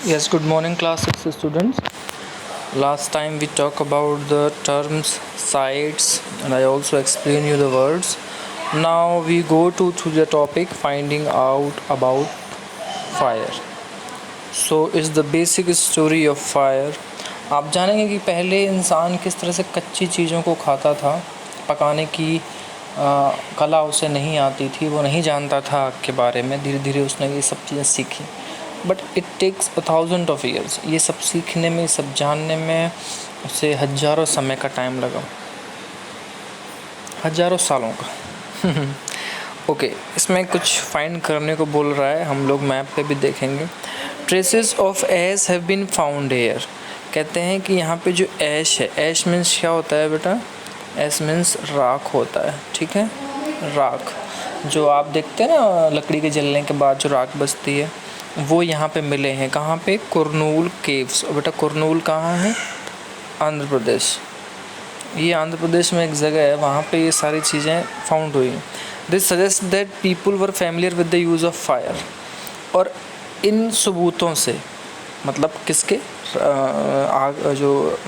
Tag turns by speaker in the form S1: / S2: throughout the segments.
S1: Yes, good morning, class 6 students. Last time we talked about the terms, sites, and I also explain you the words. Now we go to the topic finding out about fire. So is the basic story of fire. आप जानेंगे कि पहले इंसान किस तरह से कच्ची चीज़ों को खाता था, पकाने की कला उसे नहीं आती थी, वो नहीं जानता था आग के बारे में. धीरे धीरे उसने ये सब चीज़ें सीखी. But it takes 1000 of years. ये सब सीखने में, सब जानने में उसे हज़ारों समय का टाइम लगा, हज़ारों सालों का. ओके, इसमें कुछ फाइंड करने को बोल रहा है. हम लोग मैप पे भी देखेंगे. Traces of ash have been found here. कहते हैं कि यहाँ पे जो ऐश है, ऐश मीन्स क्या होता है बेटा? ऐश मीन्स राख होता है. ठीक है, राख जो आप देखते हैं ना, लकड़ी के जलने के बाद जो राख बचती है, वो यहाँ पे मिले हैं. कहाँ पे? कुरनूल केव्स. और बेटा कुरनूल कहाँ है? आंध्र प्रदेश. ये आंध्र प्रदेश में एक जगह है, वहाँ पे ये सारी चीज़ें फाउंड हुई. This suggest that people were familiar with the use of fire. और इन सबूतों से, मतलब किसके? आग जो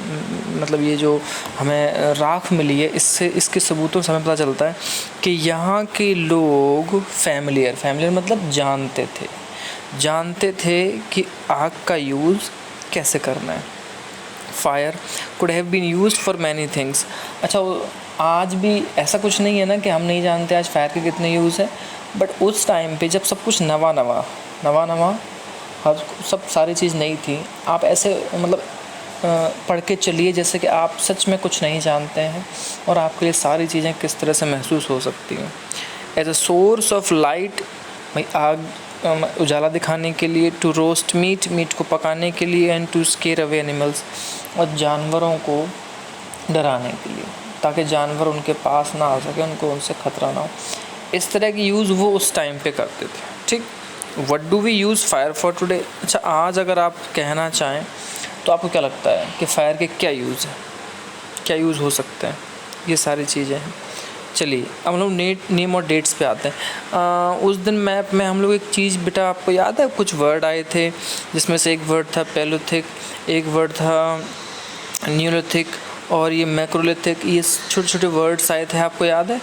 S1: मतलब ये जो हमें राख मिली है, इससे, इसके सबूतों से हमें पता चलता है कि यहाँ के लोग फैमिलियर मतलब जानते थे कि आग का यूज़ कैसे करना है. Fire could have been used for many things. अच्छा, आज भी ऐसा कुछ नहीं है ना कि हम नहीं जानते आज फायर के कितने यूज़ है. बट उस टाइम पे जब सब कुछ नवा हर सब सारी चीज़ नई थी, आप ऐसे मतलब पढ़ के चलिए जैसे कि आप सच में कुछ नहीं जानते हैं और आपके लिए सारी चीज़ें किस तरह से महसूस हो सकती हैं. As a source of light, भाई आग उजाला दिखाने के लिए. टू रोस्ट मीट को पकाने के लिए. And to scare away animals, और जानवरों को डराने के लिए, ताकि जानवर उनके पास ना आ सके, उनको उनसे ख़तरा ना हो. इस तरह की यूज़ वो उस टाइम पे करते थे. ठीक. What do we use fire for today? अच्छा, आज अगर आप कहना चाहें तो आपको क्या लगता है कि फ़ायर के क्या यूज़ है, क्या यूज़ हो सकते हैं? ये सारी चीज़ें हैं. चलिए अब हम लोग नेम और डेट्स पे आते हैं. उस दिन मैप में हम लोग एक चीज़, बेटा आपको याद है, कुछ वर्ड आए थे जिसमें से एक वर्ड था पैलोथिक, एक वर्ड था न्यूलिथिक, और ये मैक्रोलिथिक. ये छोटे छोटे वर्ड्स आए थे, आपको याद है?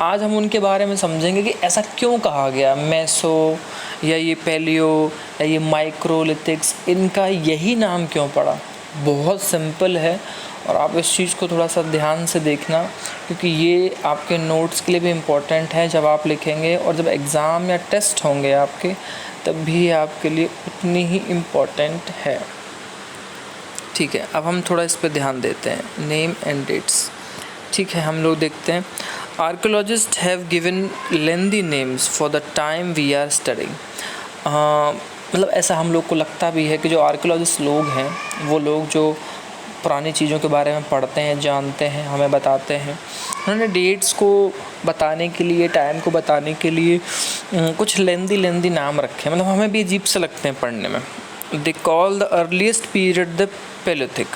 S1: आज हम उनके बारे में समझेंगे कि ऐसा क्यों कहा गया. मेसो या ये पैलियो या ये माइक्रोलिथिक्स, इनका यही नाम क्यों पड़ा? बहुत सिंपल है, और आप इस चीज़ को थोड़ा सा ध्यान से देखना, क्योंकि ये आपके नोट्स के लिए भी इम्पोर्टेंट है. जब आप लिखेंगे और जब एग्ज़ाम या टेस्ट होंगे आपके, तब भी आपके लिए उतनी ही इम्पोर्टेंट है. ठीक है, अब हम थोड़ा इस पे ध्यान देते हैं. Name and dates. ठीक है, हम लोग देखते हैं. Archaeologist have given lengthy names for the time we are studying. मतलब ऐसा हम लोग को लगता भी है कि जो आर्कियोलॉजिस्ट लोग हैं, वो लोग जो पुरानी चीज़ों के बारे में पढ़ते हैं, जानते हैं, हमें बताते हैं, उन्होंने डेट्स को बताने के लिए, टाइम को बताने के लिए कुछ लेंदी नाम रखे. मतलब हमें भी अजीब से लगते हैं पढ़ने में. They call the earliest period the paleolithic.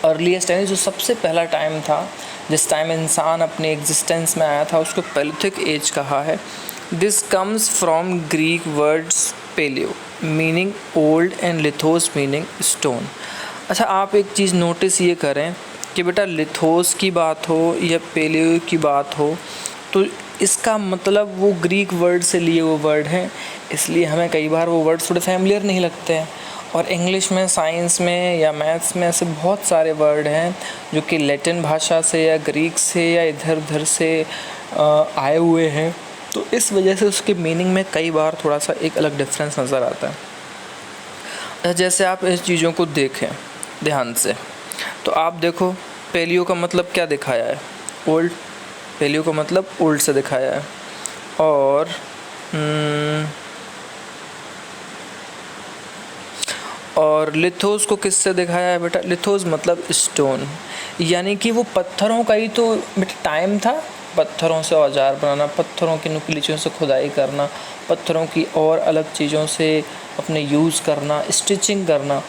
S1: Earliest यानी जो सबसे पहला टाइम था, जिस टाइम इंसान अपने एग्जिस्टेंस में आया था, उसको पैलियोथिक एज कहा है. This comes from Greek words paleo meaning old and lithos meaning stone. अच्छा, आप एक चीज़ नोटिस ये करें कि बेटा लिथोस की बात हो या पेलियो की बात हो, तो इसका मतलब वो ग्रीक वर्ड से लिए वो वर्ड हैं, इसलिए हमें कई बार वो वर्ड थोड़े फैमिलियर नहीं लगते हैं. और इंग्लिश में, साइंस में या मैथ्स में ऐसे बहुत सारे वर्ड हैं जो कि लैटिन भाषा से या ग्रीक से या इधर उधर से आए हुए हैं, तो इस वजह से उसके मीनिंग में कई बार थोड़ा सा एक अलग डिफरेंस नज़र आता है. जैसे आप इस चीज़ों को देखें ध्यान से, तो आप देखो पेलियो का मतलब क्या दिखाया है? ओल्ड. पेलियो का मतलब ओल्ड से दिखाया है. और लिथोस को किससे दिखाया है बेटा? लिथोस मतलब स्टोन, यानी कि वो पत्थरों का ही तो बेटा टाइम था. पत्थरों से औजार बनाना, पत्थरों की नुकीली चीज़ों से खुदाई करना, पत्थरों की और अलग चीज़ों से अपने यूज़ करना, स्टिचिंग करना.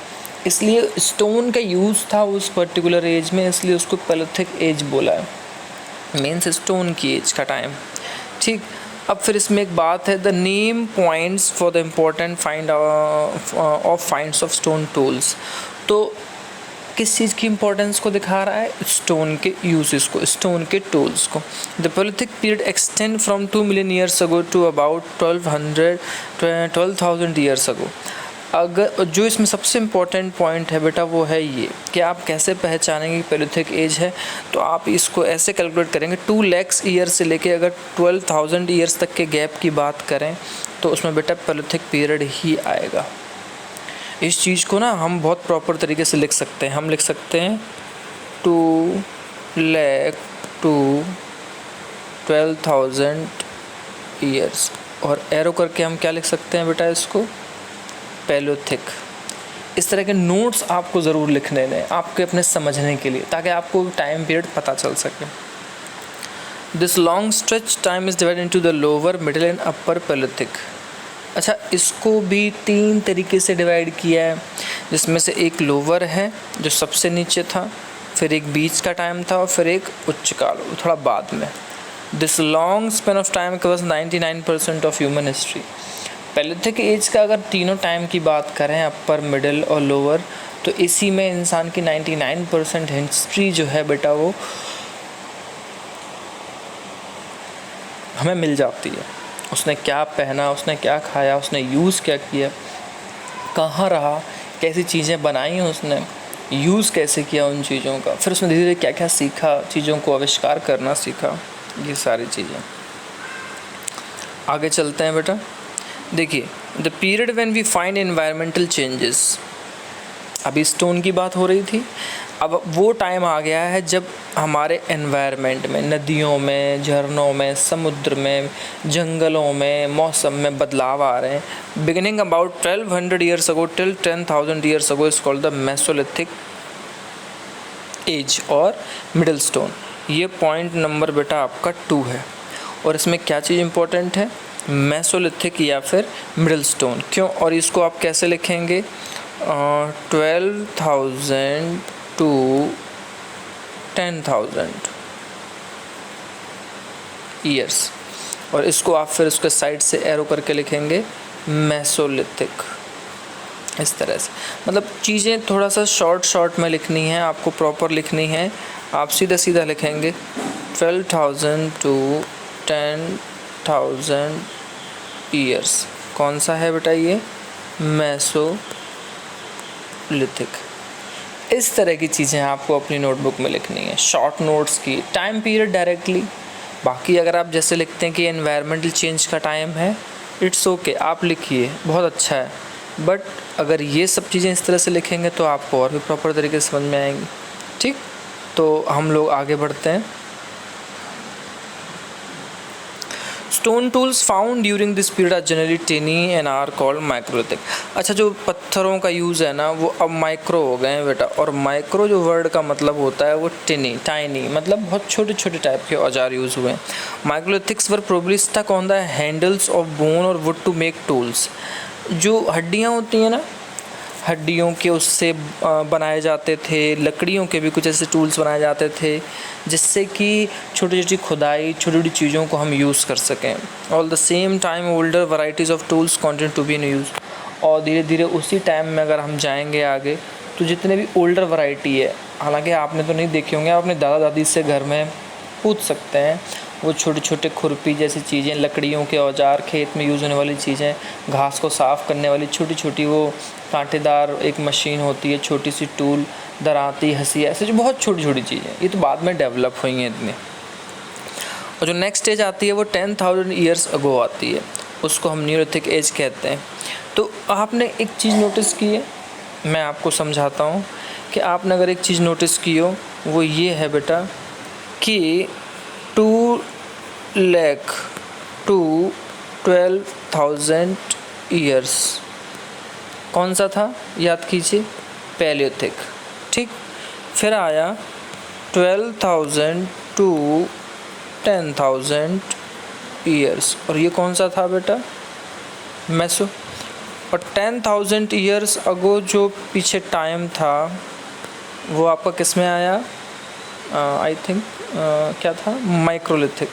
S1: इसलिए स्टोन का यूज़ था उस पर्टिकुलर एज में, इसलिए उसको पैलियोथिक एज बोला है. मीन्स स्टोन की एज का टाइम. ठीक. अब फिर इसमें एक बात है, the name points for the important find of finds of stone tools. तो किस चीज़ की इंपॉर्टेंस को दिखा रहा है? स्टोन के यूजेस को, स्टोन के टूल्स को। The palaeolithic period extend from 2 million years ago to about 12,000 years ago. अगर जो इसमें सबसे इम्पॉर्टेंट पॉइंट है बेटा वो है ये कि आप कैसे पहचानेंगे कि पैलियोलिथिक एज है, तो आप इसको ऐसे कैलकुलेट करेंगे 2 लाख ईयर से लेके अगर 12,000 ईयर्स तक के गैप की बात करें तो उसमें बेटा पैलियोलिथिक पीरियड ही आएगा। इस चीज़ को ना हम बहुत प्रॉपर तरीके से लिख सकते हैं। हम लिख सकते हैं 2 लाख टू 12,000 ईयर्स, और एरो करके हम क्या लिख सकते हैं बेटा इसको? पैलियोलिथिक। इस तरह के नोट्स आपको ज़रूर लिखने हैं आपके अपने समझने के लिए, ताकि आपको टाइम पीरियड पता चल सके। This long stretch time is divided into the lower, middle and upper Palaeolithic. अच्छा, इसको भी 3 तरीके से डिवाइड किया है, जिसमें से एक लोअर है जो सबसे नीचे था, फिर एक बीच का टाइम था और फिर एक उच्च काल थोड़ा बाद में। This long span of time covers 99% of human history. Palaeolithic age का अगर तीनों टाइम की बात करें, अपर, मिडिल और लोअर, तो इसी में इंसान की 99% हिस्ट्री जो है बेटा वो हमें मिल जाती है। उसने क्या पहना, उसने क्या खाया, उसने यूज़ क्या किया, कहाँ रहा, कैसी चीज़ें बनाई हैं उसने, यूज़ कैसे किया उन चीज़ों का, फिर उसने धीरे धीरे क्या क्या सीखा, चीज़ों को आविष्कार करना सीखा, ये सारी चीज़ें। आगे चलते हैं बेटा। देखिए, the period when we find environmental changes, अभी स्टोन की बात हो रही थी, अब वो टाइम आ गया है जब हमारे एनवायरनमेंट में, नदियों में, झरनों में, समुद्र में, जंगलों में, मौसम में बदलाव आ रहे हैं। Beginning about 1200 years ago till 10,000 years ago is called the Mesolithic as और मिडिल स्टोन। ये पॉइंट नंबर बेटा आपका 2 है। और इसमें क्या चीज़ इंपॉर्टेंट है? मेसोलिथिक या फिर मिडिल स्टोन। क्यों? और इसको आप कैसे लिखेंगे? 12,000 टू 10,000 ईयर्स, और इसको आप फिर उसके साइड से एरो करके लिखेंगे मेसोलिथिक, इस तरह से। मतलब चीज़ें थोड़ा सा शॉर्ट में लिखनी है, आपको प्रॉपर लिखनी है। आप सीधा सीधा लिखेंगे 12,000 टू 10,000 ईयर्स। कौन सा है बेटा ये? मेसोलिथिक। इस तरह की चीज़ें आपको अपनी नोटबुक में लिखनी है, शॉर्ट नोट्स की। टाइम पीरियड डायरेक्टली, बाकी अगर आप जैसे लिखते हैं कि एनवायरमेंटल चेंज का टाइम है, इट्स ओके, आप लिखिए, बहुत अच्छा है। बट अगर ये सब चीज़ें इस तरह से लिखेंगे तो आपको और भी प्रॉपर तरीके से समझ में आएंगी। ठीक, तो हम लोग आगे बढ़ते हैं। Stone tools found during this period are generally tiny and are called microlithic. अच्छा, जो पत्थरों का यूज़ है ना वो अब माइक्रो हो गए हैं बेटा, और माइक्रो जो वर्ड का मतलब होता है वो टिनी, टाइनी, मतलब बहुत छोटे छोटे टाइप के औजार यूज़ हुए हैं। Microlithics were probably stuck on the handles of bone और वुड टू मेक टूल्स। जो हड्डियाँ होती हैं ना, हड्डियों के उससे बनाए जाते थे, लकड़ियों के भी कुछ ऐसे टूल्स बनाए जाते थे जिससे कि छोटी छोटी खुदाई, छोटी छोटी चीज़ों को हम यूज़ कर सकें। All the same time older varieties of tools continue to be in use. और धीरे धीरे उसी टाइम में अगर हम जाएंगे आगे तो जितने भी ओल्डर वैरायटी है, हालांकि आपने तो नहीं देखे होंगे, आप अपने दादा दादी से घर में पूछ सकते हैं, वो छोटे छोटे खुरपी जैसी चीज़ें, लकड़ियों के औजार, खेत में यूज़ होने वाली चीज़ें, घास को साफ़ करने वाली छोटी छोटी वो कांटेदार एक मशीन होती है, छोटी सी टूल, दराती, हंसिया, ऐसे जो बहुत छोटी छोटी चीज़ें, ये तो बाद में डेवलप हुई हैं इतनी। और जो नेक्स्ट एज आती है वो 10,000 ईयर्स अगो आती है, उसको हम न्यूलिथिक एज कहते हैं। तो आपने एक चीज़ नोटिस की है, मैं आपको समझाता हूँ कि आपने अगर एक चीज़ नोटिस की हो, वो ये है बेटा कि 2 लाख टू 12,000 ईयर्स कौन सा था? याद कीजिए, पैलियोथिक। ठीक, फिर आया 12,000 टू 10,000 ईयर्स, और ये कौन सा था बेटा? मेसो। और 10,000 ईयर्स अगो जो पीछे टाइम था वो आपका किस में आया? आई थिंक क्या था? माइक्रोलिथिक।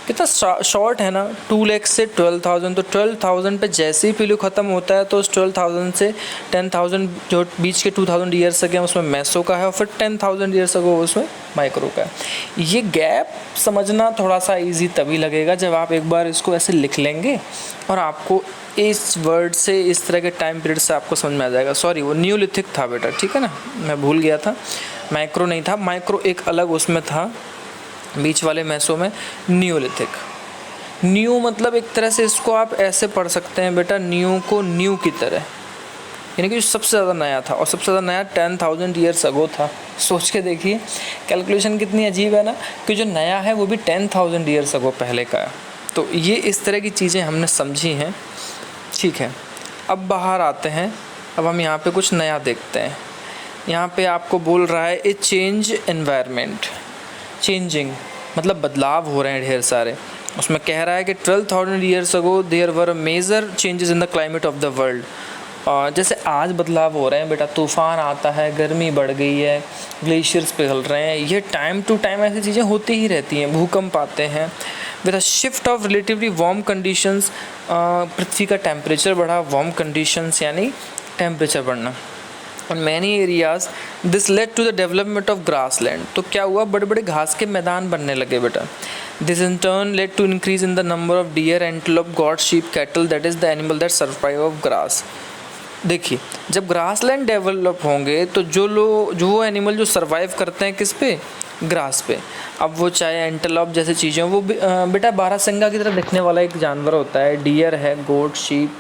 S1: कितना शॉर्ट है ना, 2 लाख से 12,000, तो 12,000 पे जैसे ही पीलू ख़त्म होता है तो उस 12,000 से 10,000 जो बीच के 2,000 ईयर्स अगे उसमें मेसो का है, और फिर 10,000 ईयर्स अगो उसमें माइक्रो का है। ये गैप समझना थोड़ा सा इजी तभी लगेगा जब आप एक बार इसको ऐसे लिख लेंगे और आपको इस वर्ड से, इस तरह के टाइम पीरियड से आपको समझ में आ जाएगा। सॉरी, वो न्यूलिथिक था बेटा, ठीक है ना, मैं भूल गया था, माइक्रो नहीं था, माइक्रो एक अलग उसमें था, बीच वाले मैसो में न्यूलिथिक। न्यू मतलब एक तरह से इसको आप ऐसे पढ़ सकते हैं बेटा, न्यू को न्यू की तरह, यानी कि सबसे ज़्यादा नया था, और सबसे ज़्यादा नया 10,000 ईयर्स अगो था। सोच के देखिए कैलकुलेशन कितनी अजीब है ना, कि जो नया है वो भी 10,000 ईयर्स अगो पहले का है। तो ये इस तरह की चीज़ें हमने समझी हैं, ठीक है। अब बाहर आते हैं, अब हम यहाँ पे कुछ नया देखते हैं। यहाँ पे आपको बोल रहा है ए चेंज एनवायरनमेंट, चेंजिंग मतलब बदलाव हो रहे हैं ढेर सारे। उसमें कह रहा है कि 12,000 years ago there were major changes in the climate of the world. जैसे आज बदलाव हो रहे हैं बेटा, तूफ़ान आता है, गर्मी बढ़ गई है, ग्लेशियर्स पिघल रहे हैं, ये टाइम टू टाइम ऐसी चीज़ें होती ही रहती हैं, भूकंप आते हैं। With a shift of relatively warm conditions, पृथ्वी का टेम्परेचर बढ़ा, वार्म कंडीशंस यानी टेम्परेचर बढ़ना। On many areas this led to the development of grassland। तो क्या हुआ, बड़े बड़े घास के मैदान बनने लगे बेटा। This in turn led to increase in the number of deer, antelope, goat, sheep, cattle, that is the animal that survive of grass। देखिए, जब ग्रासलैंड डेवलप होंगे तो जो एनिमल जो सर्वाइव करते हैं किस पे, ग्रास पे। अब वो चाहे एंटेलोप जैसे चीज़ें, वो बेटा बारहसिंगा की तरह दिखने वाला एक जानवर होता है, डियर है, गोट, शीप,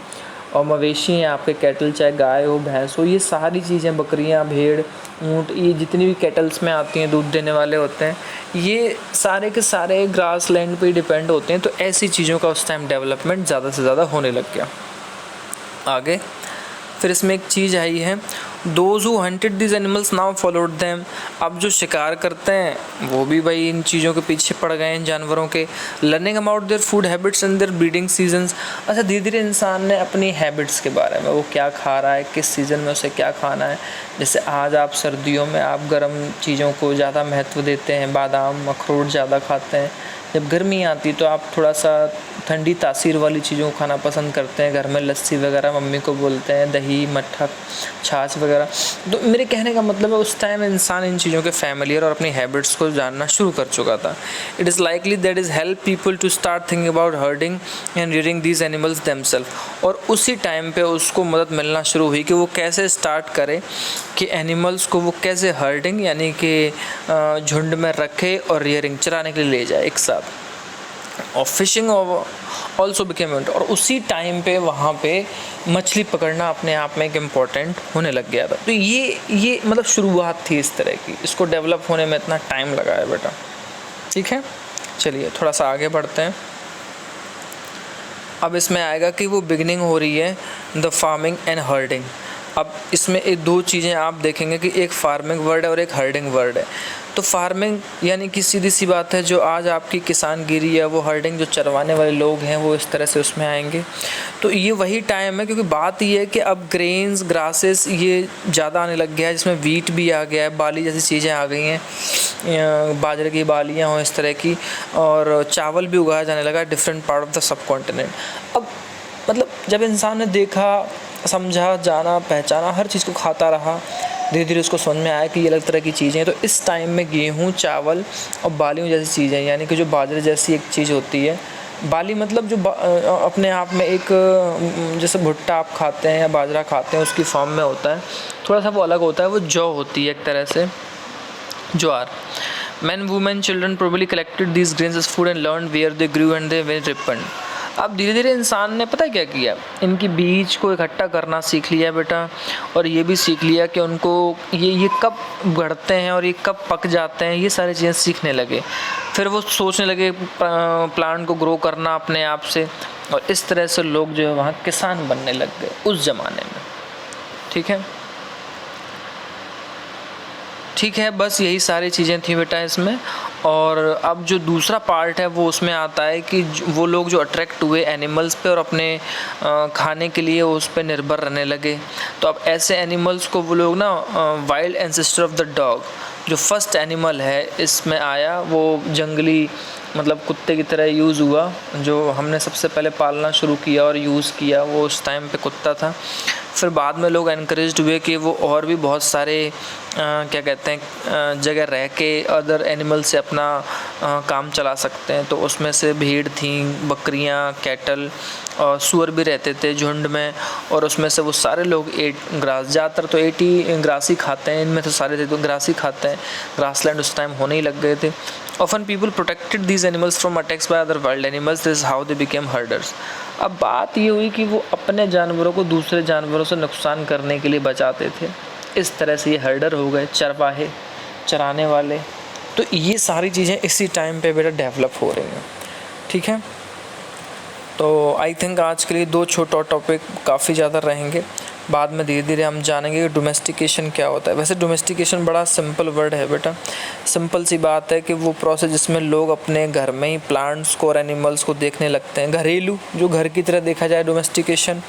S1: और मवेशी हैं आपके, कैटल, चाहे गाय हो, भैंस हो, ये सारी चीज़ें, बकरियां, भेड़, ऊँट, ये जितनी भी कैटल्स में आती हैं, दूध देने वाले होते हैं, ये सारे के सारे ग्रास लैंड पर ही डिपेंड होते हैं। तो ऐसी चीज़ों का उस टाइम डेवलपमेंट ज़्यादा से ज़्यादा होने लग गया। आगे फिर इसमें एक चीज़ आई है, those who hunted this animals now followed them. अब जो शिकार करते हैं वो भी भाई इन चीज़ों के पीछे पड़ गए हैं, जानवरों के। Learning about their food habits and their breeding seasons. अच्छा, धीरे धीरे इंसान ने अपनी हैबिट्स के बारे में, वो क्या खा रहा है, किस सीज़न में उसे क्या खाना है। जैसे आज आप सर्दियों में आप गर्म चीज़ों को ज़्यादा महत्व देते हैं, बादाम, अखरोट ज़्यादा खाते हैं। जब गर्मी आती तो आप थोड़ा सा ठंडी तासीर वाली चीज़ों को खाना पसंद करते हैं, घर में लस्सी वगैरह मम्मी को बोलते हैं, दही, मट्ठा, छाछ वगैरह। तो मेरे कहने का मतलब है उस टाइम इंसान इन चीज़ों के फैमिलियर और अपनी हैबिट्स को जानना शुरू कर चुका था। It is likely that is help people to start thinking about herding and rearing these animals themselves. और उसी टाइम पे उसको मदद मिलना शुरू हुई कि वो कैसे स्टार्ट करे कि एनिमल्स को वो कैसे हर्डिंग यानी कि झुंड में रखे और रियरिंग चराने के लिए ले जाए एक साथ। और फिशिंग ऑल्सो बिकेम, और उसी टाइम पे वहाँ पे मछली पकड़ना अपने आप में एक इम्पॉर्टेंट होने लग गया था। तो ये मतलब शुरुआत थी इस तरह की, इसको डेवलप होने में इतना टाइम लगा है बेटा, ठीक है। चलिए थोड़ा सा आगे बढ़ते हैं। अब इसमें आएगा कि वो बिगनिंग हो रही है द फार्मिंग एंड हर्डिंग। अब इसमें एक दो चीज़ें आप देखेंगे कि एक फार्मिंग वर्ड है और एक हर्डिंग वर्ड है। तो फार्मिंग यानी कि सीधी सी बात है, जो आज आपकी किसानगिरी है, वो हर्डिंग जो चरवाने वाले लोग हैं वो इस तरह से उसमें आएंगे। तो ये वही टाइम है, क्योंकि बात ये है कि अब ग्रेन्स, ग्रासेस ये ज़्यादा आने लग गया है, जिसमें वीट भी आ गया है, बाली जैसी चीज़ें आ गई हैं, बाजरे की बालियाँ हों इस तरह की, और चावल भी उगाया जाने लगा different part of the sub continent. अब मतलब जब इंसान ने देखा, समझा, जाना, पहचाना, हर चीज़ को खाता रहा, धीरे धीरे उसको समझ में आया कि ये अलग तरह की चीज़ें हैं। तो इस टाइम में गेहूँ, चावल और बालियों जैसी चीज़ें, यानी कि जो बाजरे जैसी एक चीज़ होती है, बाली मतलब जो अपने आप में एक जैसे भुट्टा आप खाते हैं या बाजरा खाते हैं उसकी फॉर्म में होता है, थोड़ा सा वो अलग होता है, वो जौ होती है एक तरह से, ज्वार। Men, women, children probably collected these grains as food and learned where they grew and they were ripened। अब धीरे धीरे इंसान ने पता क्या किया, इनकी बीज को इकट्ठा करना सीख लिया बेटा, और ये भी सीख लिया कि उनको ये कब बढ़ते हैं और ये कब पक जाते हैं, ये सारी चीज़ें सीखने लगे। फिर वो सोचने लगे प्लांट को ग्रो करना अपने आप से, और इस तरह से लोग जो है वहाँ किसान बनने लग गए उस ज़माने में, ठीक है। ठीक है, बस यही सारी चीज़ें थी बेटा इसमें। और अब जो दूसरा पार्ट है वो उसमें आता है कि वो लोग जो अट्रैक्ट हुए एनिमल्स पे और अपने खाने के लिए उस पे निर्भर रहने लगे। तो अब ऐसे एनिमल्स को वो लोग ना wild ancestor of the dog, जो फर्स्ट एनिमल है इसमें आया वो जंगली मतलब कुत्ते की तरह यूज़ हुआ। जो हमने सबसे पहले पालना शुरू किया और यूज़ किया वो उस टाइम पे कुत्ता था। फिर बाद में लोग एनकरेज्ड हुए कि वो और भी बहुत सारे क्या कहते हैं जगह रह के अदर एनिमल से अपना काम चला सकते हैं। तो उसमें से भेड़ थी, बकरियां, कैटल और सूअर भी रहते थे झुंड में। और उसमें से वो सारे लोग ग्रास, ज़्यादातर तो 80 ग्रास ही खाते हैं, इनमें तो सारे थे तो ग्रास ही खाते हैं। ग्रासलैंड उस टाइम होने ही लग गए थे। Often people protected these animals from attacks by other wild animals. This is how they became herders. अब बात ये हुई कि वो अपने जानवरों को दूसरे जानवरों से नुकसान करने के लिए बचाते थे। इस तरह से ये हर्डर हो गए, चरवाहे, चराने वाले। तो ये सारी चीज़ें इसी टाइम पे बेटा डेवलप हो रही हैं। ठीक है, तो आई थिंक आज के लिए 2 छोटा टॉपिक काफ़ी ज़्यादा रहेंगे। बाद में धीरे धीरे हम जानेंगे कि डोमेस्टिकेशन क्या होता है। वैसे डोमेस्टिकेशन बड़ा सिंपल वर्ड है बेटा। सिंपल सी बात है कि वो प्रोसेस जिसमें लोग अपने घर में ही प्लांट्स को और एनिमल्स को देखने लगते हैं, घरेलू जो घर की तरह देखा जाए डोमेस्टिकेशन,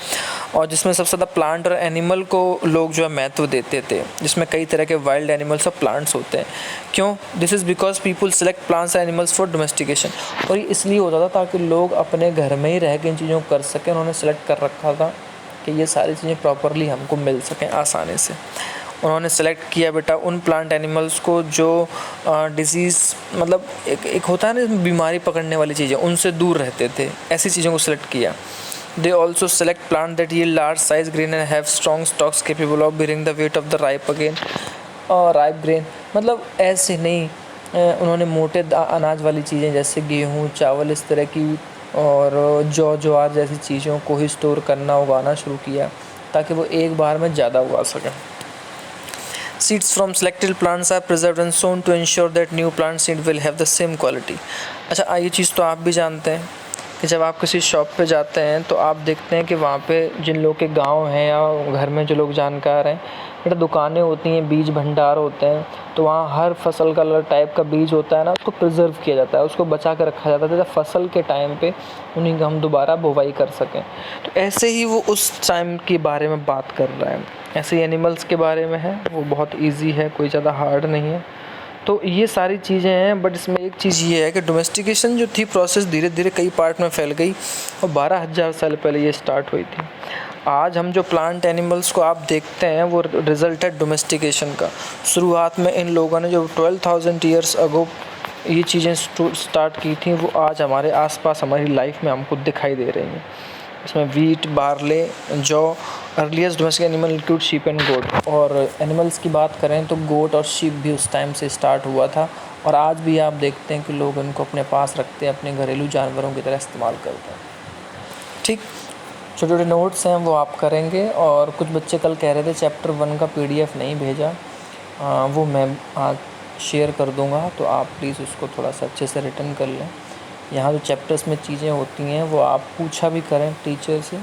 S1: और जिसमें सबसे ज़्यादा प्लांट और एनिमल को लोग जो है महत्व देते थे, जिसमें कई तरह के वाइल्ड एनिमल्स और प्लांट्स होते हैं। क्यों? This is because people select plants and animals for domestication. और ये इसलिए होता था ताकि लोग अपने घर में ही रह के इन चीज़ों को कर सकें। उन्होंने सेलेक्ट कर रखा था कि ये सारी चीज़ें प्रॉपरली हमको मिल सकें आसानी से। उन्होंने सेलेक्ट किया बेटा उन प्लांट एनिमल्स को जो डिजीज़ मतलब एक होता है ना बीमारी पकड़ने वाली चीज़ें, उनसे दूर रहते थे, ऐसी चीज़ों को सेलेक्ट किया। They also select plant that yield large size grain and have strong stocks capable of bearing the weight of the ripe again. और राइप ग्रेन मतलब ऐसे नहीं, उन्होंने मोटे अनाज वाली चीज़ें जैसे गेहूँ, चावल, इस तरह की और जौ, ज्वार जैसी चीज़ों को ही स्टोर करना, उगाना शुरू किया ताकि वो एक बार में ज़्यादा उगा सकें। Seeds from selected plants are preserved and sown to ensure that new plant seed will have the same quality। अच्छा, ये चीज़ तो आप भी जानते हैं कि जब आप किसी शॉप पे जाते हैं तो आप देखते हैं कि वहाँ पे जिन लोग के गांव हैं या घर में जो लोग जानकार हैं, बेटा दुकानें होती हैं, बीज भंडार होते हैं, तो वहाँ हर फसल का अलग टाइप का बीज होता है ना, उसको प्रिजर्व किया जाता है, उसको बचा कर रखा जाता है ताकि फसल के टाइम पे उन्हीं का हम दोबारा बुवाई कर सकें। तो ऐसे ही वो उस टाइम के बारे में बात कर रहा है। ऐसे ही एनिमल्स के बारे में है, वो बहुत ईजी है, कोई ज़्यादा हार्ड नहीं है। तो ये सारी चीज़ें हैं, बट इसमें एक चीज़ ये है कि डोमेस्टिकेशन जो थी प्रोसेस धीरे धीरे कई पार्ट में फैल गई और 12,000 साल पहले ये स्टार्ट हुई थी। आज हम जो प्लांट एनिमल्स को आप देखते हैं वो रिज़ल्ट है डोमेस्टिकेशन का। शुरुआत में इन लोगों ने जो 12,000 ईयर्स अगो ये चीज़ें स्टार्ट की थी, वो आज हमारे आसपास हमारी लाइफ में हमको दिखाई दे रही हैं। इसमें वीट, बार्ले, जौ। Earliest domestic animal include sheep and goat. और एनिमल्स की बात करें तो गोट और शीप भी उस टाइम से स्टार्ट हुआ था और आज भी आप देखते हैं कि लोग इनको अपने पास रखते हैं, अपने घरेलू जानवरों की तरह इस्तेमाल करते हैं। ठीक, छोटे छोटे नोट्स हैं वो आप करेंगे। और कुछ बच्चे कल कह रहे थे चैप्टर 1 का PDF नहीं भेजा, वो मैं आज शेयर कर दूँगा, तो आप प्लीज़ उसको थोड़ा सा अच्छे से रिटर्न कर लें। यहाँ जो चैप्टर्स में चीज़ें होती हैं वो आप पूछा भी करें टीचर से,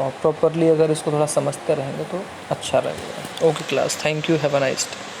S1: और प्रॉपरली अगर इसको थोड़ा समझते रहेंगे तो अच्छा रहेगा। Okay class, thank you, have a nice day.